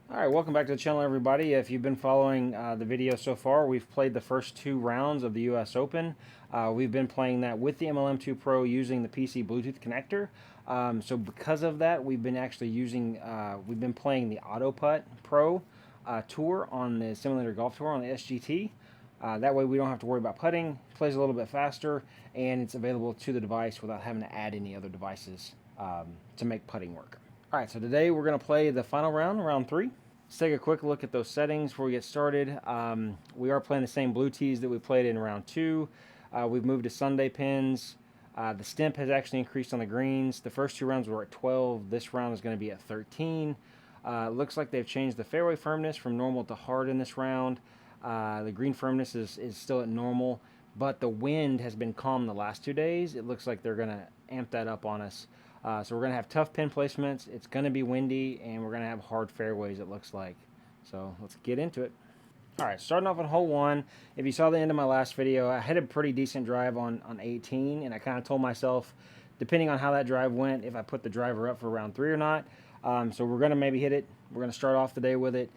All right, welcome back to the channel, everybody. If you've been following the video so far, we've played the first 2 rounds of the US Open. We've been playing that with the MLM2PRO using the PC Bluetooth connector. So because of that, we've been playing the Auto Putt Pro tour on the Simulator Golf Tour on the SGT. That way we don't have to worry about putting. It plays a little bit faster, and it's available to the device without having to add any other devices to make putting work. All right, so today we're going to play the final round, round 3. Let's take a quick look at those settings before we get started. We are playing the same blue tees that we played in round 2. We've moved to Sunday pins. The stimp has actually increased on the greens. The first 2 rounds were at 12. This round is going to be at 13. Looks like they've changed the fairway firmness from normal to hard in this round. The green firmness is still at normal, but the wind has been calm the last 2 days. It looks like they're going to amp that up on us. So we're going to have tough pin placements. It's going to be windy, and we're going to have hard fairways, it looks like. So let's get into it. All right, starting off on hole 1. If you saw the end of my last video, I had a pretty decent drive on 18, and I kind of told myself, depending on how that drive went, if I put the driver up for round 3 or not. So we're going to maybe hit it. We're going to start off the day with it.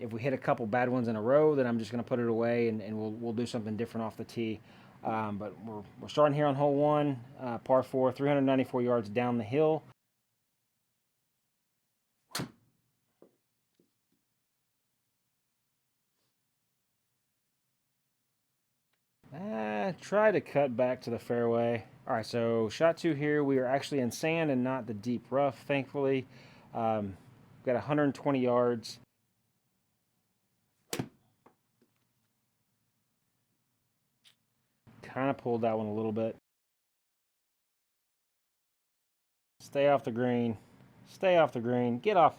If we hit a couple bad ones in a row, then I'm just going to put it away, and we'll do something different off the tee. But we're starting here on hole 1, par 4, 394 yards down the hill. Try to cut back to the fairway. All right, so shot 2 here. We are actually in sand and not the deep rough, thankfully. Got 120 yards. Kind of pulled that one a little bit. Stay off the green. Stay off the green. Get off.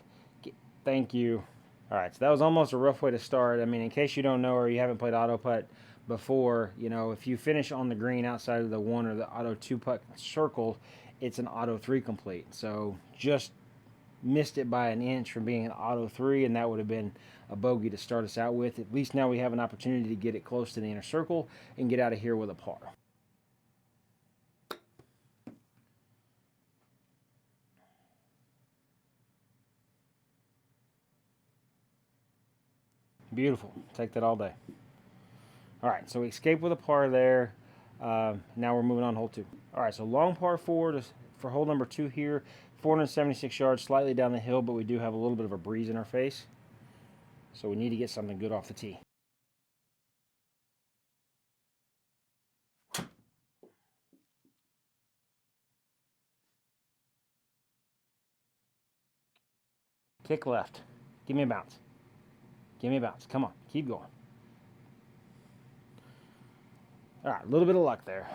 Thank you. All right, so that was almost a rough way to start. I mean, in case you don't know or you haven't played auto putt before, you know, if you finish on the green outside of the 1 or the auto 2 putt circle, it's an auto 3 complete. So just missed it by an inch from being an auto 3, and that would have been a bogey to start us out with. At least now we have an opportunity to get it close to the inner circle and get out of here with a par. Beautiful. Take that all day. All right, so we escaped with a par there. Now we're moving on to hole 2. All right, so long par 4 for hole number 2 here. 476 yards, slightly down the hill, but we do have a little bit of a breeze in our face. So we need to get something good off the tee. Kick left. Give me a bounce. Give me a bounce. Come on, keep going. All right, a little bit of luck there.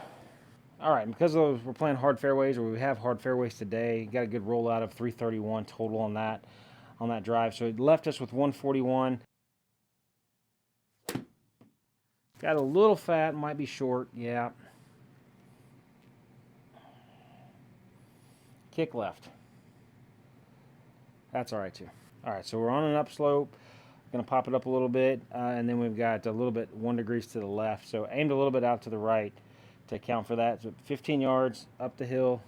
All right, because we're playing hard fairways, or we have hard fairways today, got a good rollout of 331 total on that drive. So it left us with 141. Got a little fat, might be short, yeah. Kick left. That's all right too. All right, so we're on an upslope. Going to pop it up a little bit, and then we've got a little bit 1 degree to the left. So aimed a little bit out to the right to account for that. So 15 yards up the hill.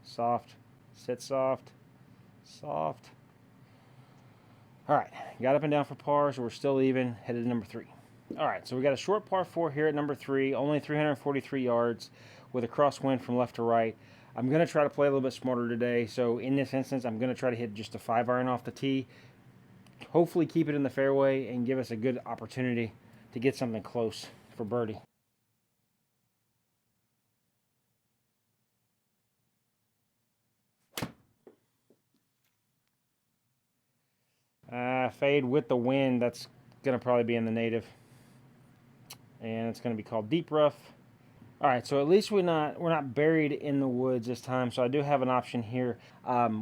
Soft, sit soft, soft. All right, got up and down for par, so we're still even, headed to number 3. All right, so we got a short par 4 here at number 3, only 343 yards with a crosswind from left to right. I'm going to try to play a little bit smarter today, so in this instance, I'm going to try to hit just a 5-iron off the tee. Hopefully keep it in the fairway and give us a good opportunity to get something close for birdie. Fade with the wind, that's going to probably be in the native. And it's going to be called deep rough. All right, so at least we're not buried in the woods this time. So I do have an option here.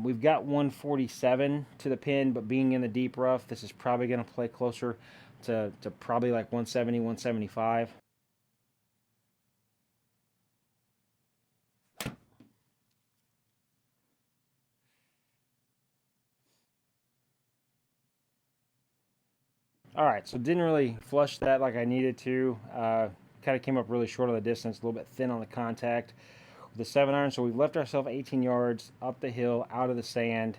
We've got 147 to the pin, but being in the deep rough, this is probably going to play closer to probably like 170, 175. All right, so didn't really flush that like I needed to. Kind of came up really short on the distance, a little bit thin on the contact. with the 7-iron. So we've left ourselves 18 yards up the hill, out of the sand.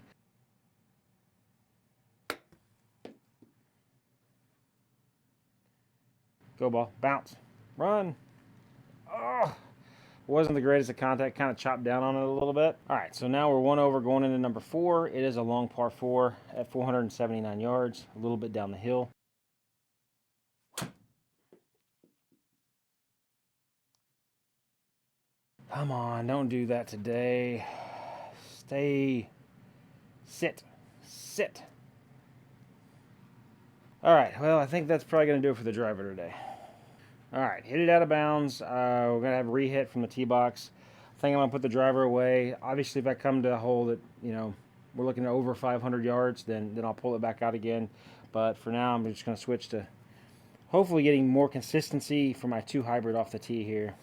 Go ball, bounce, run. Oh, wasn't the greatest of contact, kind of chopped down on it a little bit. All right, so now we're 1 over going into number 4. It is a long par 4 at 479 yards, a little bit down the hill. Come on, don't do that today. Stay. Sit. Sit. All right, well, I think that's probably going to do it for the driver today. All right, hit it out of bounds. We're going to have a re-hit from the tee box. I think I'm going to put the driver away. Obviously, if I come to a hole that, we're looking at over 500 yards, then I'll pull it back out again. But for now, I'm just going to switch to hopefully getting more consistency for my 2 hybrid off the tee here.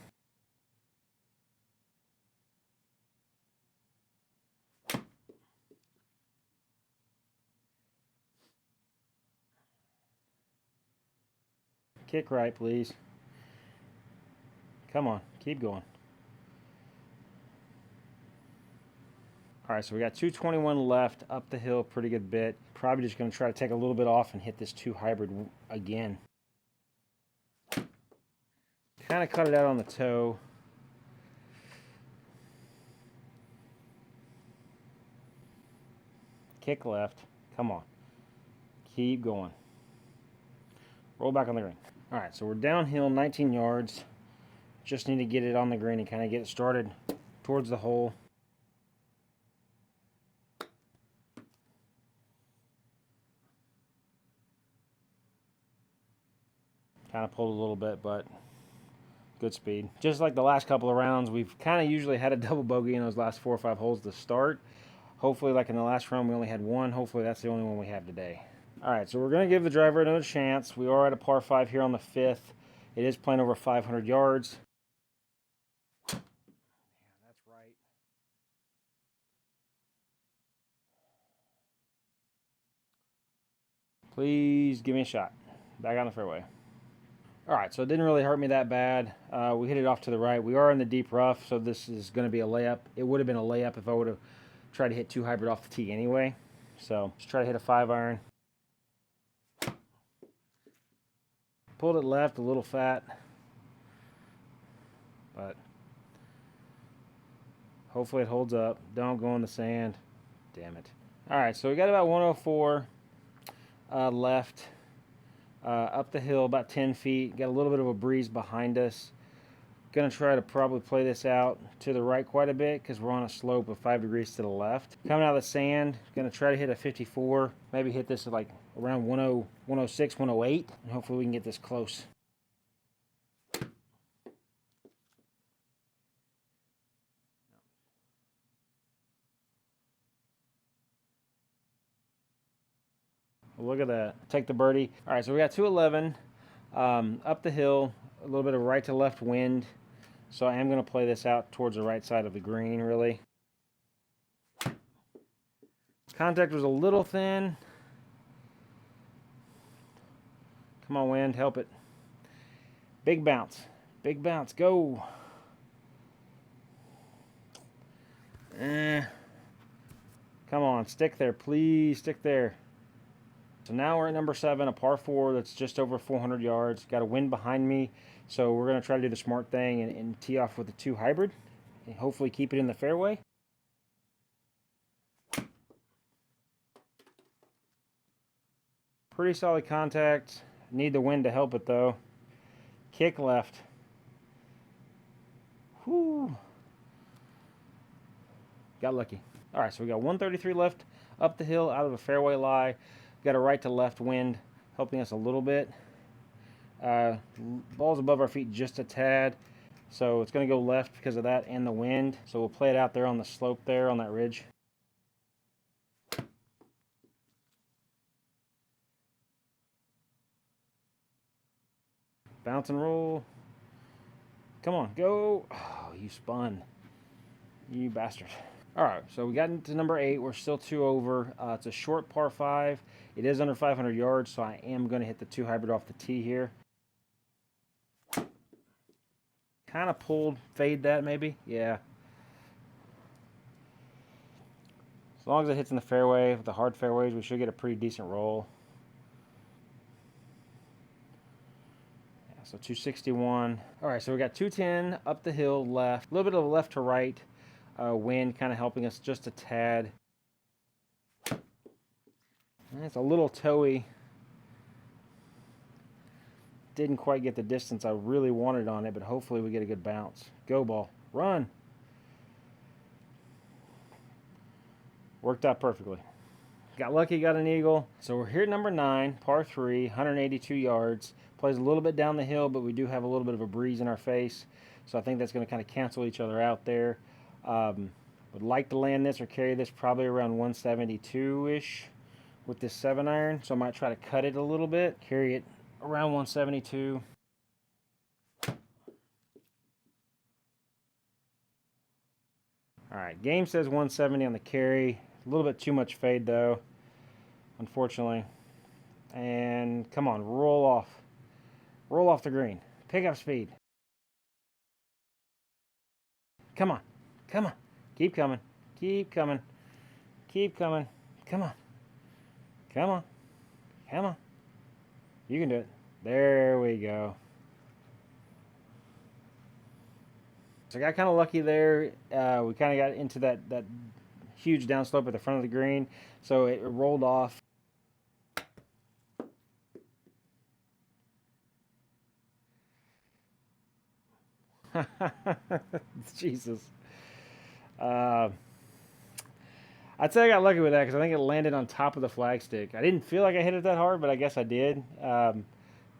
Kick right, please. Come on, keep going. All right, so we got 221 left up the hill, pretty good bit. Probably just going to try to take a little bit off and hit this 2 hybrid again. Kind of cut it out on the toe. Kick left. Come on. Keep going. Roll back on the green. All right, so we're downhill 19 yards. Just need to get it on the green and kind of get it started towards the hole. Kind of pulled a little bit, but good speed. Just like the last couple of rounds, we've kind of usually had a double bogey in those last 4 or 5 holes to start. Hopefully, like in the last round, we only had 1. Hopefully, that's the only one we have today. All right, so we're going to give the driver another chance. We are at a par 5 here on the 5th. It is playing over 500 yards. Yeah, that's right. Please give me a shot. Back on the fairway. All right, so it didn't really hurt me that bad. We hit it off to the right. We are in the deep rough, so this is going to be a layup. It would have been a layup if I would have tried to hit 2 hybrid off the tee anyway. So just try to hit a 5-iron. Pulled it left, a little fat, but hopefully it holds up. Don't go in the sand. Damn it. All right, so we got about 104 left. Up the hill about 10 feet. Got a little bit of a breeze behind us. Going to try to probably play this out to the right quite a bit because we're on a slope of 5 degrees to the left. Coming out of the sand, going to try to hit a 54. Maybe hit this at like around 106, 108. And hopefully we can get this close. Look at that. Take the birdie. All right, so we got 211 up the hill, a little bit of right to left wind. So I am going to play this out towards the right side of the green, really. Contact was a little thin. Come on, wind, help it. Big bounce. Big bounce. Go. Come on, stick there, please. Stick there. So now we're at number 7, a par 4 that's just over 400 yards. Got a wind behind me, so we're going to try to do the smart thing and tee off with a 2 hybrid and hopefully keep it in the fairway. Pretty solid contact. Need the wind to help it though. Kick left. Whoo. Got lucky. All right, so we got 133 left up the hill out of a fairway lie. Got a right to left wind helping us a little bit. Ball's above our feet just a tad, so it's going to go left because of that and the wind. So we'll play it out there on the slope there on that ridge. Bounce and roll. Come on, go. Oh, you spun. You bastard. All right, so we got into number 8. We're still 2 over. It's a short par 5. It is under 500 yards, so I am going to hit the 2 hybrid off the tee here. Kind of pulled, fade that maybe. Yeah. As long as it hits in the fairway, with the hard fairways, we should get a pretty decent roll. Yeah, so 261. All right, so we got 210 up the hill left. A little bit of left to right wind kind of helping us just a tad. And it's a little toey. Didn't quite get the distance I really wanted on it, but hopefully we get a good bounce. Go ball. Run. Worked out perfectly. Got lucky, got an eagle. So we're here at number 9, par 3, 182 yards. Plays a little bit down the hill, but we do have a little bit of a breeze in our face. So I think that's going to kind of cancel each other out there. Would like to land this or carry this probably around 172-ish with this 7-iron. So I might try to cut it a little bit. Carry it around 172. All right, game says 170 on the carry. A little bit too much fade though, unfortunately. And come on, roll off. Roll off the green. Pick up speed. Come on. Come on. Keep coming. Keep coming. Keep coming. Come on. Come on. Come on. You can do it. There we go. So I got kind of lucky there. We kind of got into that huge downslope at the front of the green. So it rolled off. Jesus. I'd say I got lucky with that because I think it landed on top of the flagstick. I didn't feel like I hit it that hard, but I guess I did.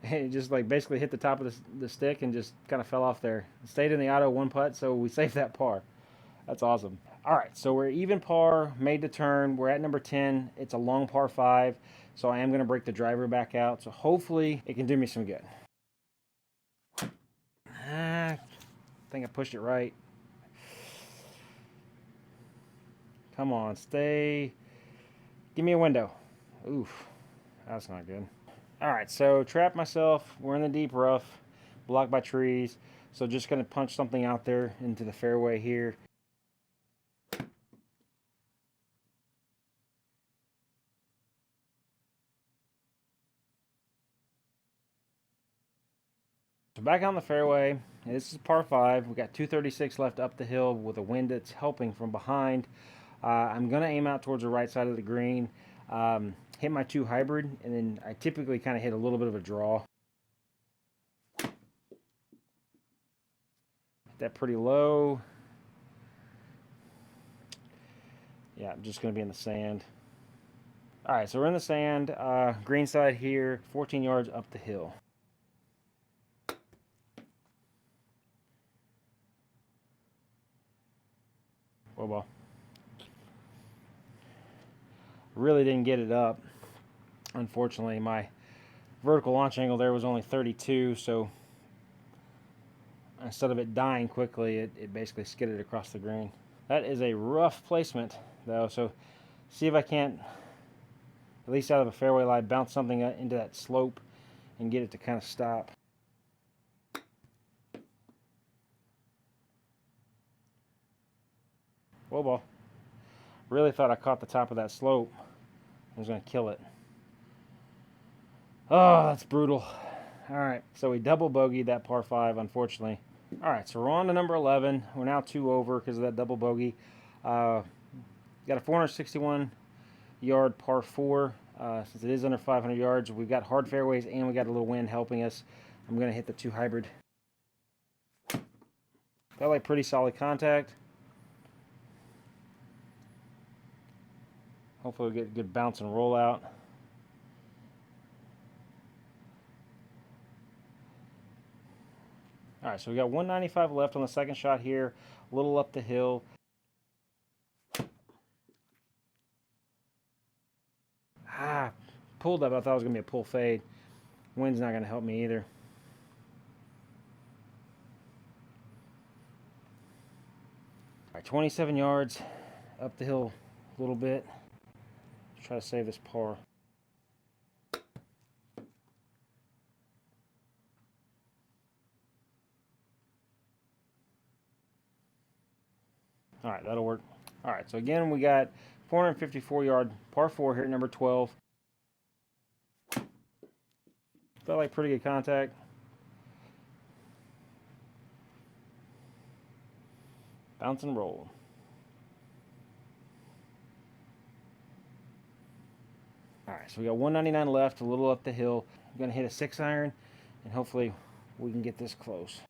It just like basically hit the top of the stick and just kind of fell off there. It stayed in the auto 1 putt, so we saved that par. That's awesome. All right, so we're even par, made the turn. We're at number 10. It's a long par 5, so I am going to break the driver back out. So hopefully it can do me some good. I think I pushed it right. Come on, stay. Give me a window. Oof, that's not good. All right, so trapped myself. We're in the deep rough, blocked by trees. So just going to punch something out there into the fairway here. So back on the fairway, and this is par 5. We got 236 left up the hill with a wind that's helping from behind. I'm going to aim out towards the right side of the green, hit my 2 hybrid, and then I typically kind of hit a little bit of a draw. Hit that pretty low. Yeah, I'm just going to be in the sand. All right, so we're in the sand, green side here, 14 yards up the hill. Whoa, ball. Really didn't get it up. Unfortunately, my vertical launch angle there was only 32, so instead of it dying quickly, it basically skidded across the green. That is a rough placement, though, so see if I can't, at least out of a fairway lie, bounce something into that slope and get it to kind of stop. Whoa, ball. Really thought I caught the top of that slope. I was going to kill it. Oh, that's brutal. All right, so we double bogeyed that par 5, unfortunately. All right, so we're on to number 11. We're now 2 over because of that double bogey. Got a 461-yard par 4. Since it is under 500 yards, we've got hard fairways and we got a little wind helping us. I'm going to hit the 2 hybrid. Felt like pretty solid contact. Hopefully we'll get a good bounce and roll out. All right, so we got 195 left on the second shot here. A little up the hill. Pulled up. I thought it was going to be a pull fade. Wind's not going to help me either. All right, 27 yards up the hill a little bit. Try to save this par. All right, that'll work. All right, so again, we got 454 yard par 4 here at number 12. Felt like pretty good contact. Bounce and roll. All right, so we got 199 left, a little up the hill. I'm gonna hit a 6-iron, and hopefully we can get this close.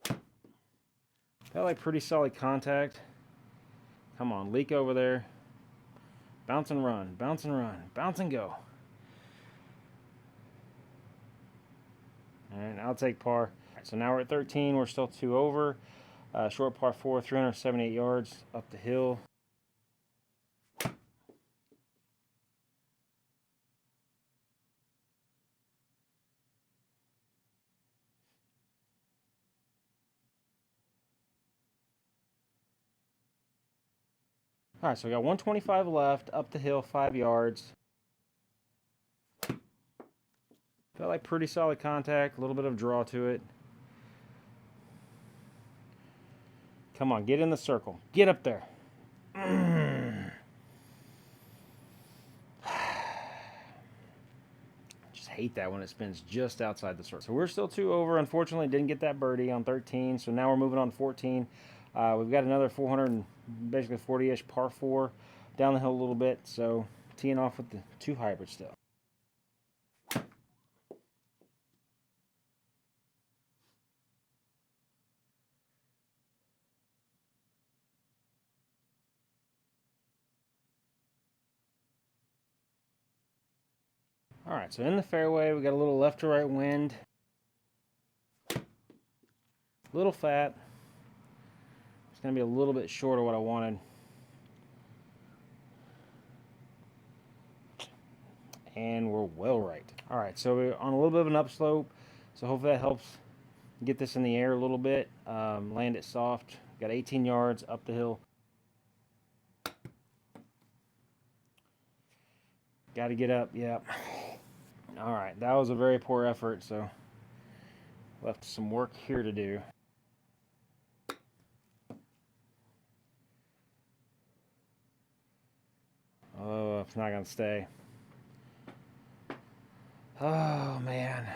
Felt like pretty solid contact. Come on, leak over there. Bounce and run, bounce and run, bounce and go. And I'll take par. All right, so now we're at 13. We're still 2 over. Short par 4, 378 yards up the hill. All right, so we got 125 left, up the hill, 5 yards. Felt like pretty solid contact, a little bit of draw to it. Come on, get in the circle. Get up there. Just hate that when it spins just outside the circle. So we're still 2 over. Unfortunately, didn't get that birdie on 13. So now we're moving on to 14. We've got another 400, basically 40-ish par 4 down the hill a little bit. So teeing off with the 2 hybrid still. All right, so in the fairway, we got a little left to right wind. A little fat. It's going to be a little bit short of what I wanted. And we're well right. All right, so we're on a little bit of an upslope. So hopefully that helps get this in the air a little bit. Land it soft. Got 18 yards up the hill. Got to get up, yep. All right, that was a very poor effort, so left some work here to do. Oh, it's not going to stay. Oh, man.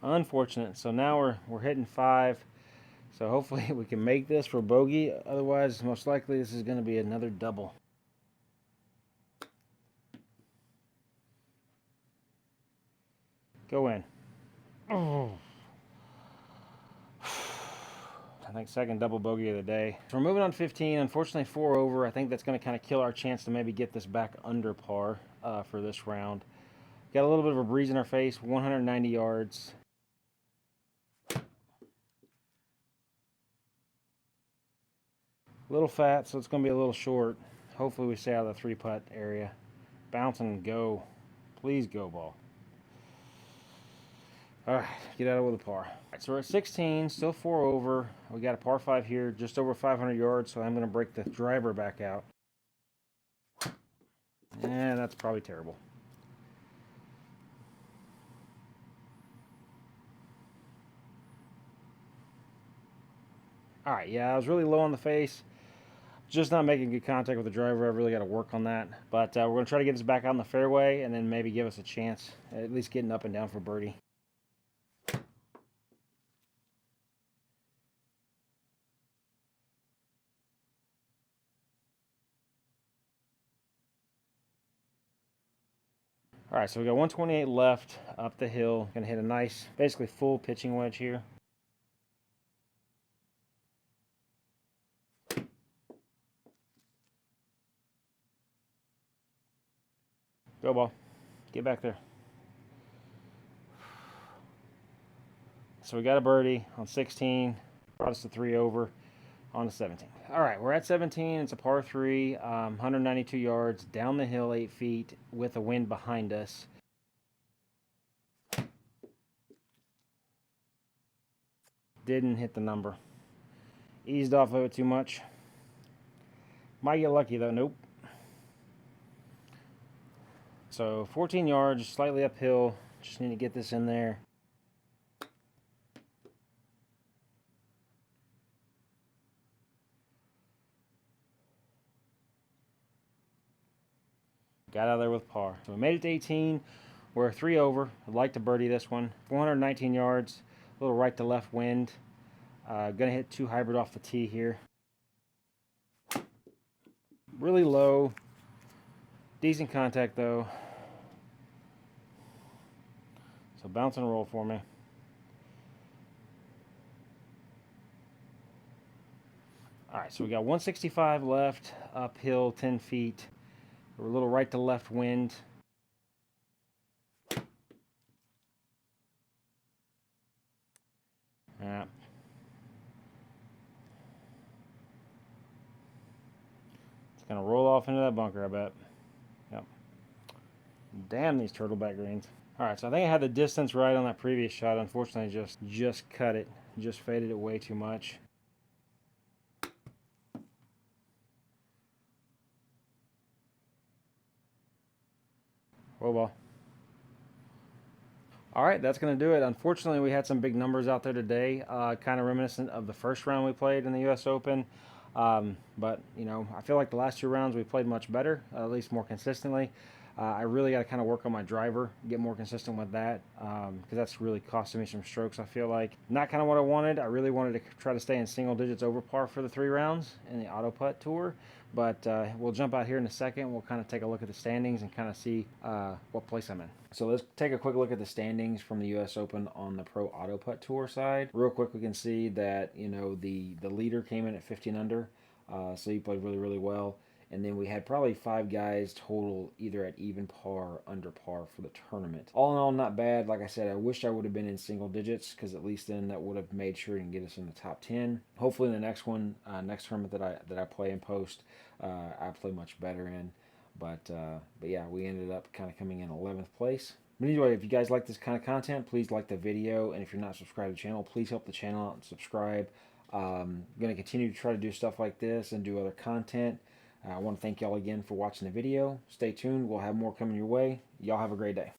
Unfortunate. So now we're hitting 5. So hopefully we can make this for bogey. Otherwise, most likely this is going to be another double. Go in. Oh. I think second double bogey of the day. So we're moving on 15. Unfortunately, 4 over. I think that's going to kind of kill our chance to maybe get this back under par for this round. Got a little bit of a breeze in our face. 190 yards. A little fat, so it's going to be a little short. Hopefully we stay out of the 3-putt area. Bounce and go. Please go, ball. All right, get out of with a par. All right, so we're at 16, still 4 over. We got a par 5 here, just over 500 yards, so I'm going to break the driver back out. And that's probably terrible. All right, yeah, I was really low on the face. Just not making good contact with the driver. I've really got to work on that. But we're going to try to get this back out in the fairway and then maybe give us a chance at least getting up and down for birdie. All right, so we got 128 left up the hill. Gonna hit a nice, basically full pitching wedge here. Go ball, get back there. So we got a birdie on 16, brought us to 3 over on to 17. All right, we're at 17. It's a par 3, 192 yards down the hill, 8 feet with a wind behind us. Didn't hit the number. Eased off of it too much. Might get lucky though. Nope. So 14 yards, slightly uphill. Just need to get this in there. Got out of there with par. So we made it to 18. We're 3 over. I'd like to birdie this one. 419 yards. A little right to left wind. Gonna hit 2 hybrid off the tee here. Really low. Decent contact though. So bounce and roll for me. Alright, so we got 165 left, uphill 10 feet. We're a little right to left wind. Yeah. It's going to roll off into that bunker, I bet. Yep. Damn these turtleback greens. Alright, so I think I had the distance right on that previous shot. Unfortunately, just cut it. Just faded it way too much. Oh well. Alright, that's going to do it. Unfortunately, we had some big numbers out there today, kind of reminiscent of the first round we played in the U.S. Open. But, you know, I feel like the last 2 rounds we played much better, at least more consistently. I really got to kind of work on my driver, get more consistent with that, because that's really costing me some strokes, I feel like. Not kind of what I wanted. I really wanted to try to stay in single digits over par for the 3 rounds in the Auto Putt Tour. But we'll jump out here in a second. We'll kind of take a look at the standings and kind of see what place I'm in. So let's take a quick look at the standings from the U.S. Open on the Pro Auto Putt Tour side. Real quick, we can see that, you know, the leader came in at 15 under. So he played really, really well. And then we had probably 5 guys total either at even par or under par for the tournament. All in all, not bad. Like I said, I wish I would have been in single digits because at least then that would have made sure to get us in the top 10. Hopefully in the next one, next tournament that I play and post, I play much better in. But yeah, we ended up kind of coming in 11th place. But anyway, if you guys like this kind of content, please like the video. And if you're not subscribed to the channel, please help the channel out and subscribe. I'm going to continue to try to do stuff like this and do other content. I want to thank y'all again for watching the video. Stay tuned. We'll have more coming your way. Y'all have a great day.